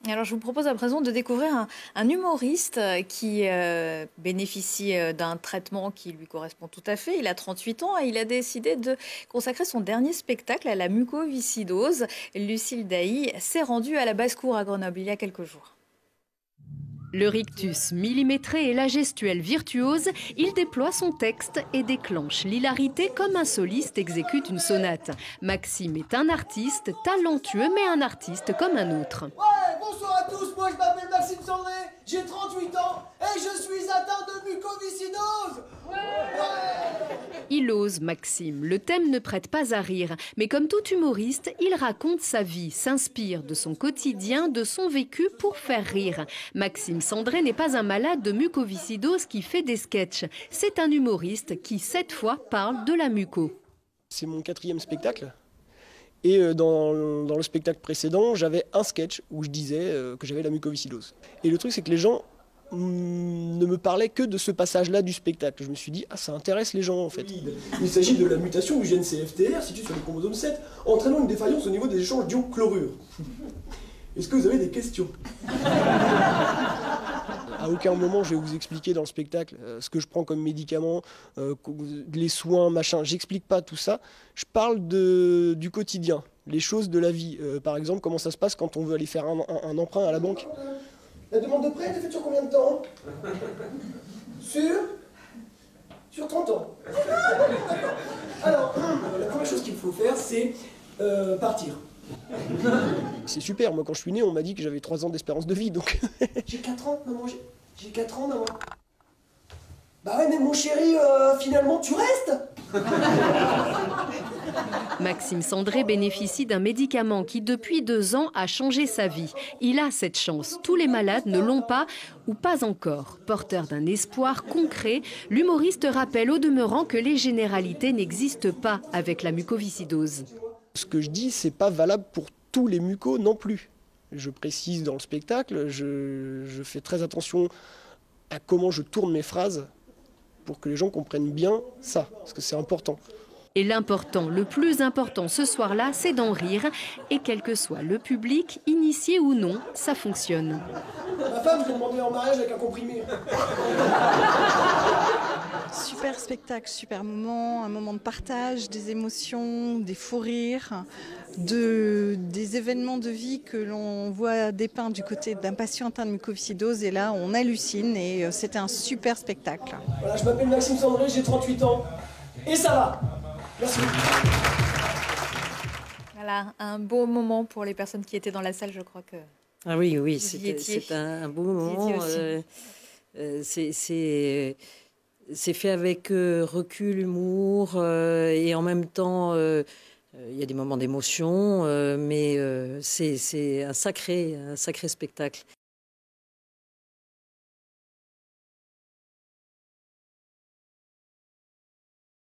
Alors, je vous propose à présent de découvrir un humoriste qui bénéficie d'un traitement qui lui correspond tout à fait. Il a 38 ans et il a décidé de consacrer son dernier spectacle à la mucoviscidose. Lucille Dailly s'est rendue à la basse-cour à Grenoble il y a quelques jours. Le rictus millimétré et la gestuelle virtuose, il déploie son texte et déclenche l'hilarité comme un soliste exécute une sonate. Maxime est un artiste talentueux, mais un artiste comme un autre. Ouais, bonsoir à tous, moi je m'appelle Maxime Sandré, j'ai 38 ans et je suis atteint de mucoviscidose. Il ose, Maxime. Le thème ne prête pas à rire. Mais comme tout humoriste, il raconte sa vie, s'inspire de son quotidien, de son vécu pour faire rire. Maxime Sandré n'est pas un malade de mucoviscidose qui fait des sketchs. C'est un humoriste qui, cette fois, parle de la muco. C'est mon 4e spectacle. Et dans le spectacle précédent, j'avais un sketch où je disais que j'avais la mucoviscidose. Et le truc, c'est que les gens ne me parlaient que de ce passage-là du spectacle. Je me suis dit, ah, ça intéresse les gens en fait. Il s'agit de la mutation du gène CFTR situé sur le chromosome 7, entraînant une défaillance au niveau des échanges d'ions chlorure. Est-ce que vous avez des questions? À aucun moment je vais vous expliquer dans le spectacle ce que je prends comme médicament, les soins, machin. J'explique pas tout ça. Je parle du quotidien, les choses de la vie. Par exemple, comment ça se passe quand on veut aller faire un emprunt à la banque. La demande de prêt, elle est faite sur combien de temps? Sur 30 ans. Alors, la première chose qu'il faut faire, c'est partir. C'est super, moi quand je suis né, on m'a dit que j'avais 3 ans d'espérance de vie, donc... J'ai 4 ans, maman, j'ai 4 ans, maman. Bah ouais, mais mon chéri, finalement, tu restes. Maxime Sandré bénéficie d'un médicament qui, depuis 2 ans, a changé sa vie. Il a cette chance. Tous les malades ne l'ont pas ou pas encore. Porteur d'un espoir concret, l'humoriste rappelle au demeurant que les généralités n'existent pas avec la mucoviscidose. Ce que je dis, c'est pas valable pour tous les mucos non plus. Je précise dans le spectacle, je fais très attention à comment je tourne mes phrases pour que les gens comprennent bien ça, parce que c'est important. Et l'important, le plus important ce soir-là, c'est d'en rire. Et quel que soit le public, initié ou non, ça fonctionne. Ma femme, je l'ai demandé en mariage avec un comprimé. Super spectacle, super moment, un moment de partage, des émotions, des fous rires, des événements de vie que l'on voit dépeints du côté d'un patient atteint de mucoviscidose. Et là, on hallucine et c'était un super spectacle. Voilà, je m'appelle Maxime Sandré, j'ai 38 ans. Et ça va. Merci. Voilà, un beau moment pour les personnes qui étaient dans la salle, je crois que... Ah oui, oui, Vous y étiez. c'est un beau moment. C'est fait avec recul, humour, et en même temps, il y a des moments d'émotion, mais c'est un sacré spectacle.